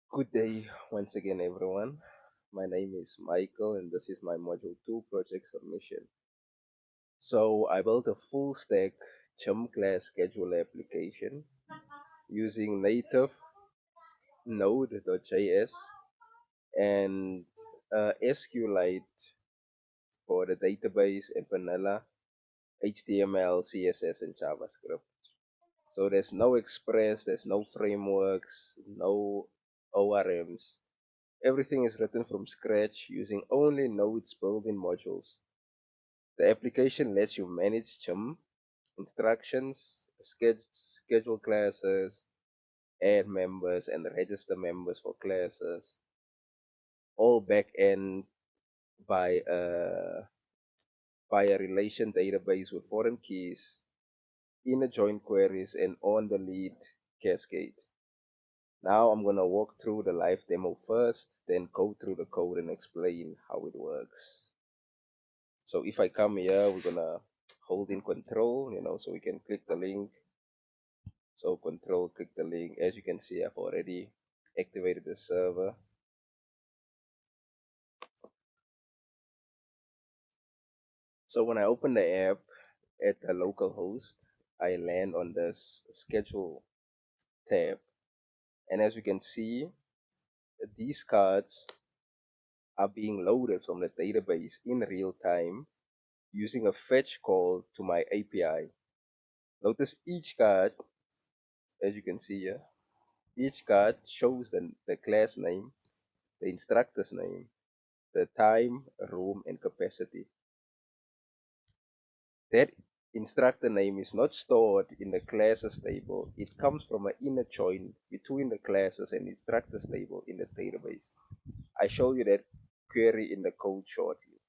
Good day once again, everyone. My name is Michael, and this is my Module 2 project submission. So, I built a full stack Chum class scheduler application using native Node.js and SQLite for the database and vanilla HTML, CSS, and JavaScript. So, there's no Express, there's no frameworks, no ORMs. Everything is written from scratch using only Node's built-in modules. The application lets you manage Chum, instructions, schedule classes, add members, and register members for classes, all back-end by a relation database with foreign keys, inner join queries, and on-the-lead cascade. Now I'm going to walk through the live demo first, then go through the code and explain how it works. So if I come here, we're gonna hold in control, so we can click the link. So control, click the link. As you can see, I've already activated the server. So when I open the app at the local host, I land on this schedule tab. And as you can see, these cards are being loaded from the database in real time using a fetch call to my API. Notice each card, as you can see here, each card shows the class name, the instructor's name, the time, room, and capacity. That instructor name is not stored in the classes table. It comes from an inner join between the classes and instructors table in the database. I show you that query in the code shortly.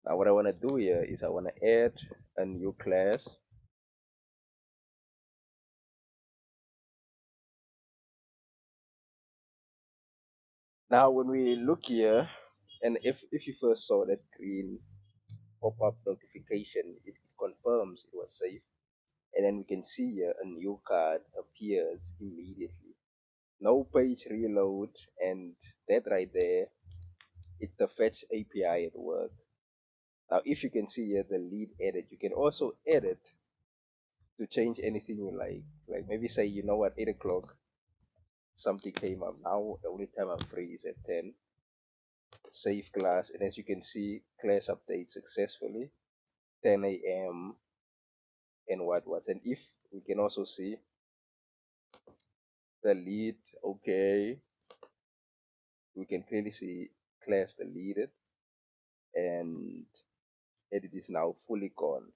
Now what I want to do here is I want to add a new class. Now when we look here, and if you first saw that green pop-up notification, it confirms it was safe. And then we can see here a new card appears immediately. No page reload, and that right there, it's the fetch API at work. Now if you can see here the lead edit, you can also edit to change anything you like maybe say, you know what, 8 o'clock something came up. Now the only time I'm free is at 10. Save class, and as you can see, class update successfully, 10 a.m. and what was. And if we can also see the lead, okay, we can clearly see class deleted, and edit is now fully gone.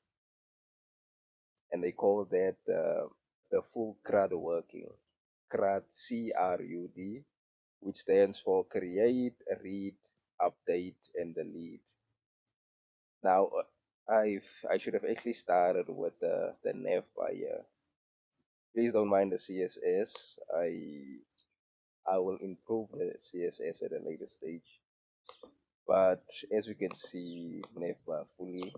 And they call that the full CRUD working. CRUD, CRUD, which stands for create, read, update, and delete. Now, I should have actually started with the nav by here. Please don't mind the CSS. I will improve the CSS at a later stage. But as we can see, navbar fully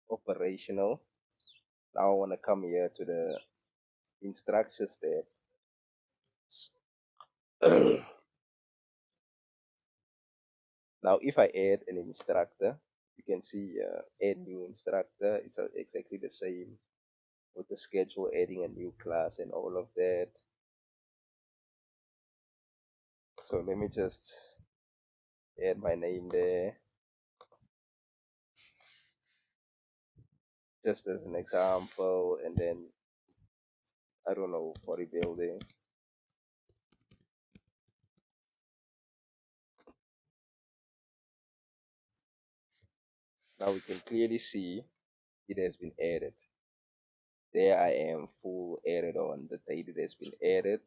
operational. Now I want to come here to the instructions tab. Now if I add an instructor, you can see add new instructor. It's exactly the same with the schedule, adding a new class and all of that. So let me just add my name there, just as an example, and then I don't know, bodybuilding. Now we can clearly see it has been added. There I am, full added on. The date has been added.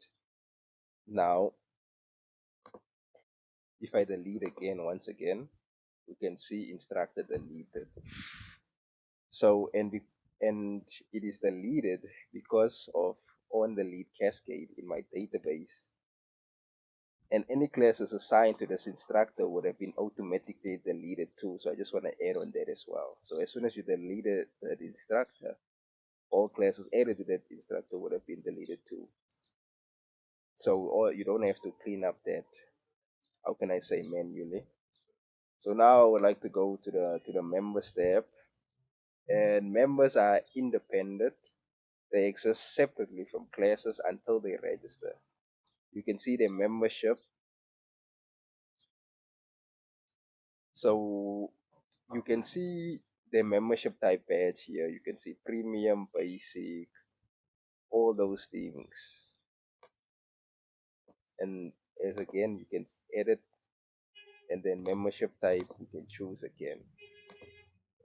Now, if I delete again once again, we can see instructor deleted. So, and it is deleted because of on the lead cascade in my database. And any classes assigned to this instructor would have been automatically deleted too. So I just want to add on that as well. So as soon as you deleted the instructor, all classes added to that instructor would have been deleted too. or you don't have to clean up that, how can I say, manually. So now I would like to go to the members tab, and members are independent. They exist separately from classes until they register. You can see their membership. So you can see the membership type badge here. You can see premium, basic, all those things. And as again, you can edit, and then membership type you can choose again,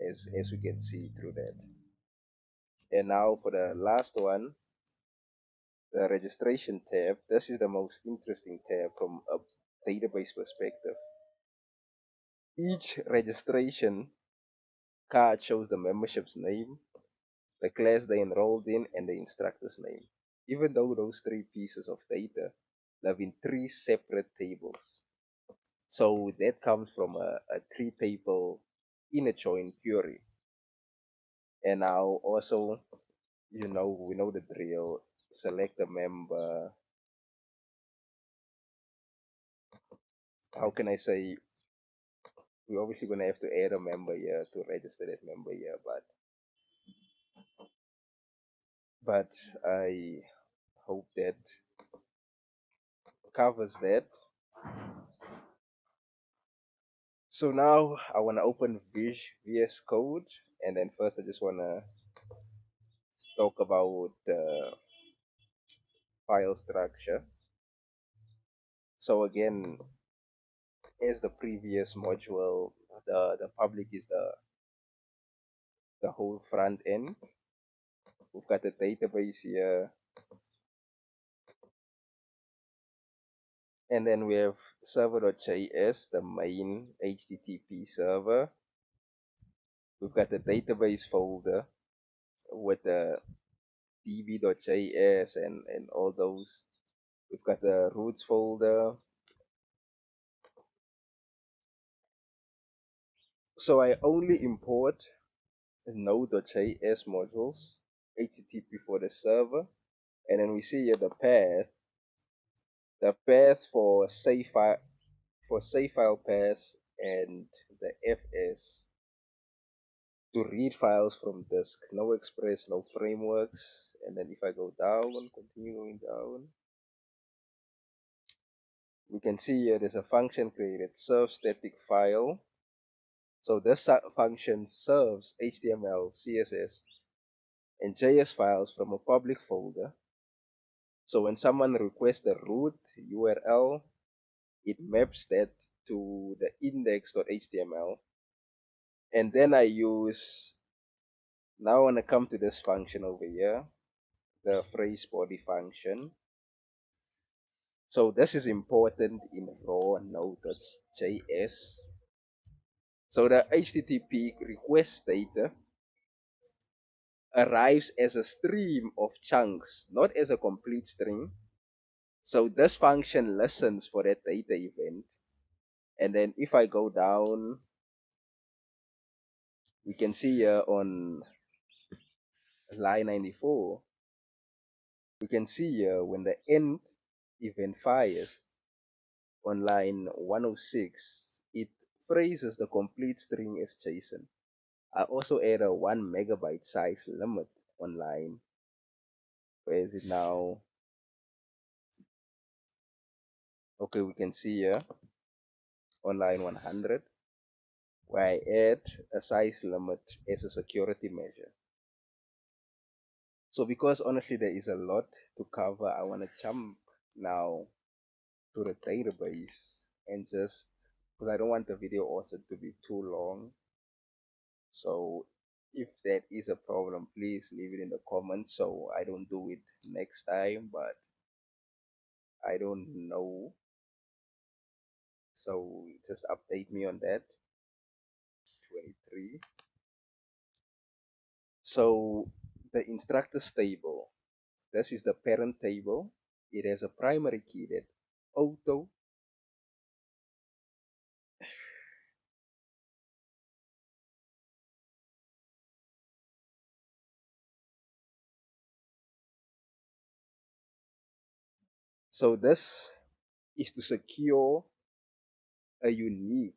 as we can see through that. And now for the last one, the registration tab. This is the most interesting tab from a database perspective. Each registration card shows the membership's name, the class they enrolled in, and the instructor's name, even though those three pieces of data live in three separate tables. So that comes from a three table inner join query. And now also, we know the drill. Select a member. How can I say? We're obviously gonna have to add a member here to register that member here, but I hope that covers that. So now I wanna open VS Code, and then first I just wanna talk about the file structure. So again, as the previous module, the public is the whole front end. We've got the database here, and then we have server.js, the main HTTP server. We've got the database folder with the db.js and all those. We've got the roots folder. So I only import node.js modules, HTTP for the server, and then we see here the path. The path for save file path and the FS to read files from disk. No express, no frameworks. And then if I go down, continue going down, we can see here there's a function created, serve static file. So this function serves HTML, CSS, and JS files from a public folder. So when someone requests the root URL, it maps that to the index.html. And then now I want to come to this function over here, the phrase body function. So this is important in raw node.js. So the HTTP request data arrives as a stream of chunks, not as a complete string. So this function listens for that data event. And then if I go down, we can see here on line 94, we can see here when the end event fires on line 106, it phrases the complete string as JSON. I also add a 1 MB size limit on line. Where is it now? Okay, we can see here on line 100 where I add a size limit as a security measure. So because honestly there is a lot to cover, I want to jump now to the database and just because I don't want the video also to be too long. So if that is a problem, please leave it in the comments so I don't do it next time, but I don't know. So just update me on that. 23. So the instructors table, this is the parent table. It has a primary key that auto. So this is to secure a unique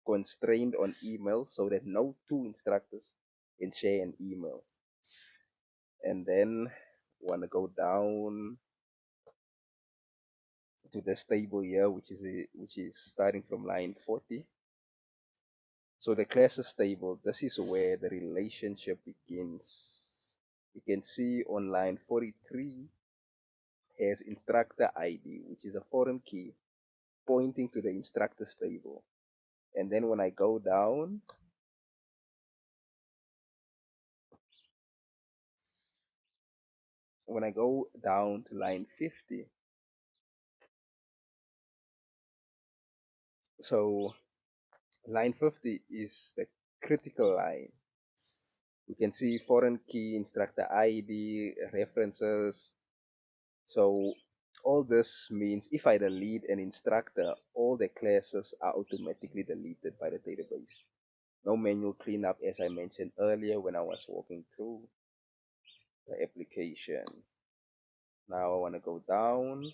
constraint on email so that no two instructors can share an email. And then want to go down to this table here, which is starting from line 40. So the classes table, this is where the relationship begins. You can see on line 43 has instructor ID, which is a foreign key pointing to the instructors table. And then when I go down, to line 50, so line 50 is the critical line. You can see foreign key, instructor ID, references. So all this means if I delete an instructor, all the classes are automatically deleted by the database. No manual cleanup, as I mentioned earlier when I was walking through the application. Now I want to go down.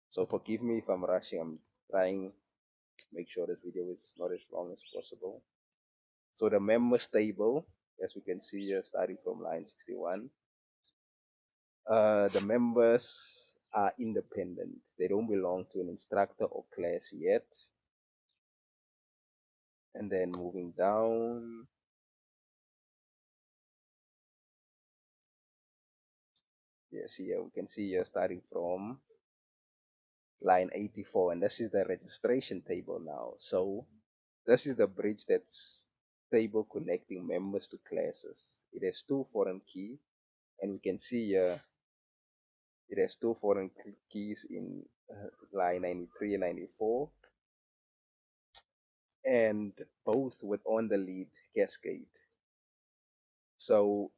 So forgive me if I'm rushing. I'm trying to make sure this video is not as long as possible. So the members table, as we can see here, starting from line 61, the members are independent. They don't belong to an instructor or class yet. And then moving down, yes, here we can see here starting from line 84, and this is the registration table now. So this is the bridge that's table connecting members to classes. It has two foreign key, and we can see here it has two foreign keys in line 93 and 94, and both with on the lead cascade. So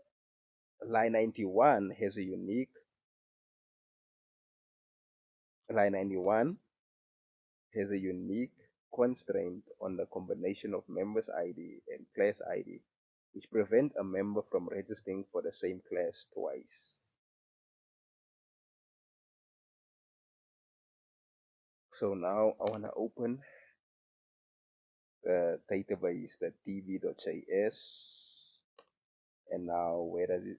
line 91 has a unique line 91 has a unique constraint on the combination of members ID and class ID, which prevent a member from registering for the same class twice. So now I want to open the database, the db.js, and now where does it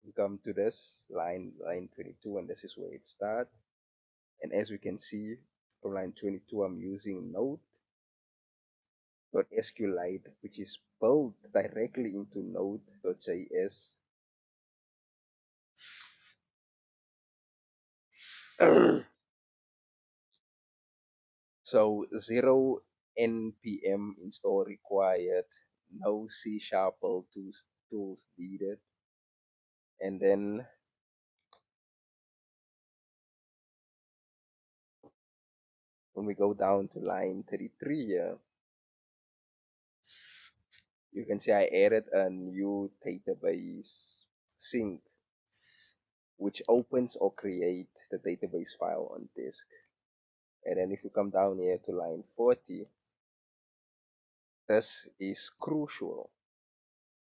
we come to this line 22, and this is where it starts. And as we can see from line 22, I'm using node.sqlite, which is built directly into node.js. So 0 npm install required, no C# tools needed. And then when we go down to line 33 here, you can see I added a new database sync, which opens or create the database file on disk. And then if you come down here to line 40, this is crucial.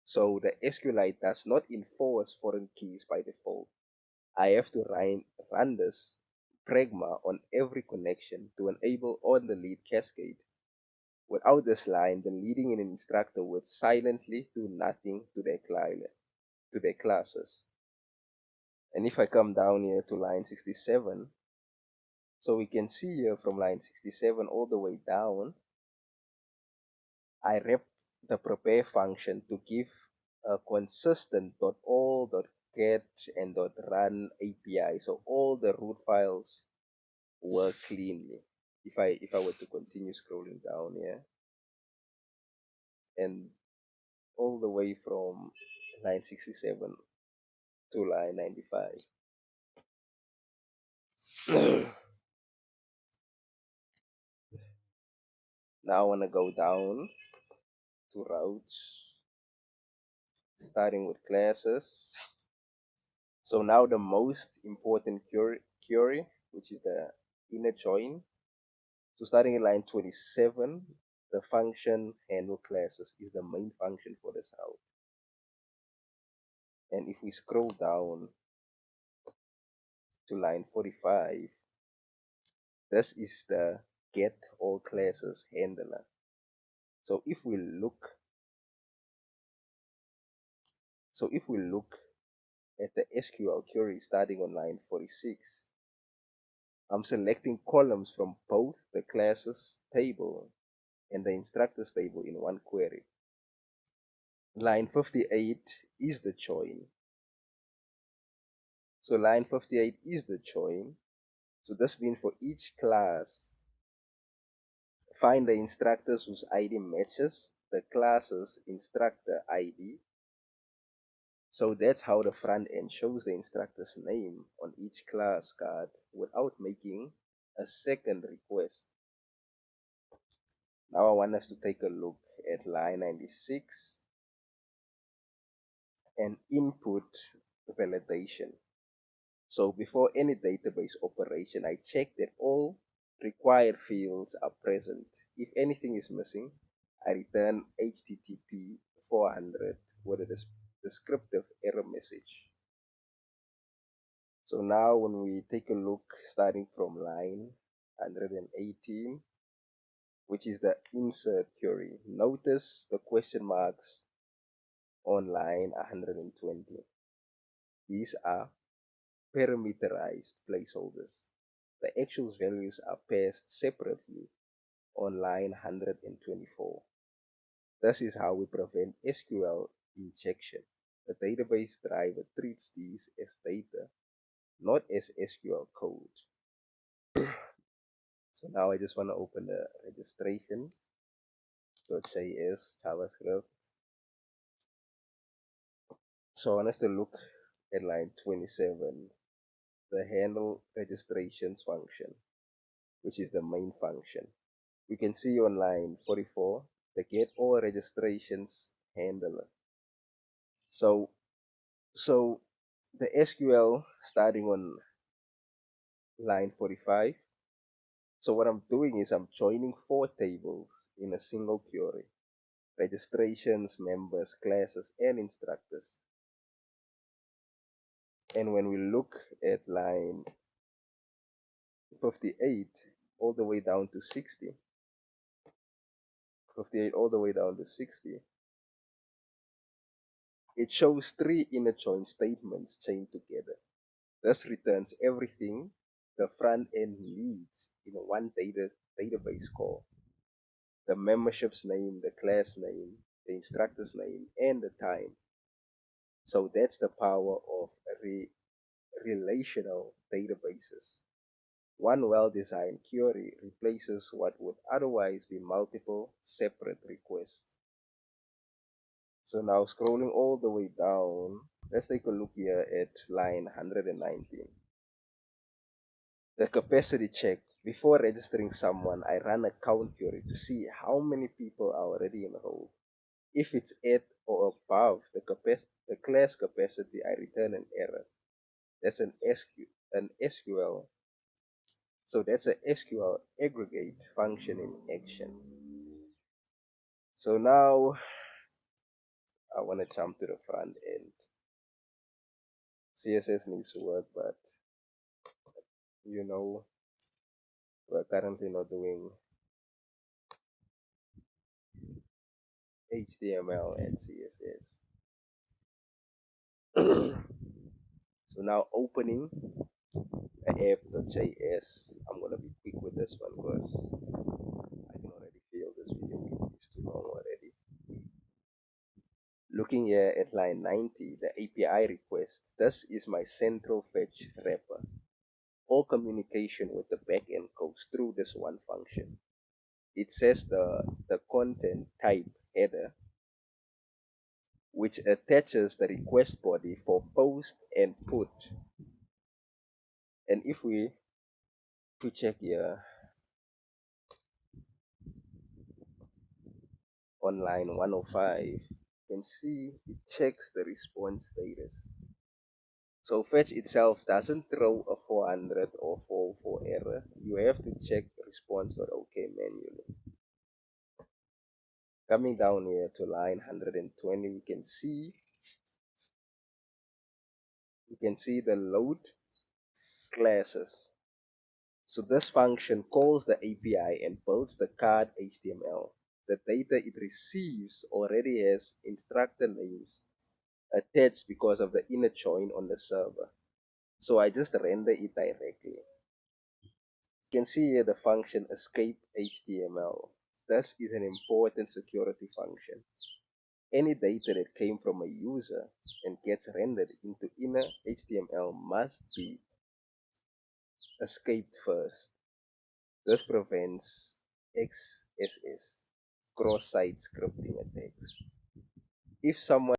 So the SQLite does not enforce foreign keys by default. I have to run this pragma on every connection to enable on the lead cascade. Without this line, the leading an instructor would silently do nothing to their client, to their classes. And if I come down here to line 67, so we can see here from line 67 all the way down, I rep the prepare function to give a consistent .all.get and .run API. So all the root files work cleanly. If I were to continue scrolling down here, and all the way from line 67 to line 95. Now I want to go down to routes, starting with classes. So now the most important query, which is the inner join. So starting in line 27, the function handle classes is the main function for this route. And if we scroll down, to line 45, this is the get all classes handler. So if we look, at the SQL query starting on line 46, I'm selecting columns from both the classes table and the instructors table in one query. Line 58 is the join. So line 58 is the join. So this means for each class, find the instructors whose ID matches the class's instructor ID. So that's how the front end shows the instructor's name on each class card without making a second request. Now I want us to take a look at line 96 and input validation. So before any database operation, I check that all required fields are present. If anything is missing, I return HTTP 400 with a descriptive error message. So now when we take a look starting from line 118, which is the insert query, notice the question marks on line 120. These are parameterized placeholders. The actual values are passed separately on line 124. This is how we prevent SQL injection. The database driver treats these as data, not as SQL code. So now I just want to open the registration.js JavaScript. So I want us to look at line 27, the handle registrations function, which is the main function. We can see on line 44 the get all registrations handler. So the SQL starting on line 45. So what I'm doing is I'm joining 4 tables in a single query: registrations, members, classes, and instructors. And when we look at line 58 all the way down to 60, 58 all the way down to 60, it shows 3 inner join statements chained together. This returns everything the front end needs in one database call: the membership's name, the class name, the instructor's name, and the time. So that's the power of relational databases. One well-designed query replaces what would otherwise be multiple separate requests. So now scrolling all the way down, let's take a look here at line 119. The capacity check. Before registering someone, I run a count query to see how many people are already enrolled. If it's at or above the class capacity, I return an error. That's an SQL. So that's a SQL aggregate function in action. So now I want to jump to the front end. CSS needs to work, but you know, we're currently not doing HTML and CSS. So now opening app.js. I'm gonna be quick with this one because I can already feel this video is too long already. Looking here at line 90, the API request. This is my central fetch wrapper. All communication with the backend goes through this one function. It says the content type header, which attaches the request body for post and put. And if we check here on line 105, you can see it checks the response status. So fetch itself doesn't throw a 400 or fall for error. You have to check response.ok manually. Coming down here to line 120, we can see the load classes. So this function calls the API and builds the card HTML. The data it receives already has instructor names attached because of the inner join on the server. So I just render it directly. You can see here the function escape HTML. This is an important security function. Any data that came from a user and gets rendered into inner HTML must be escaped first. This prevents XSS, cross-site scripting attacks. If someone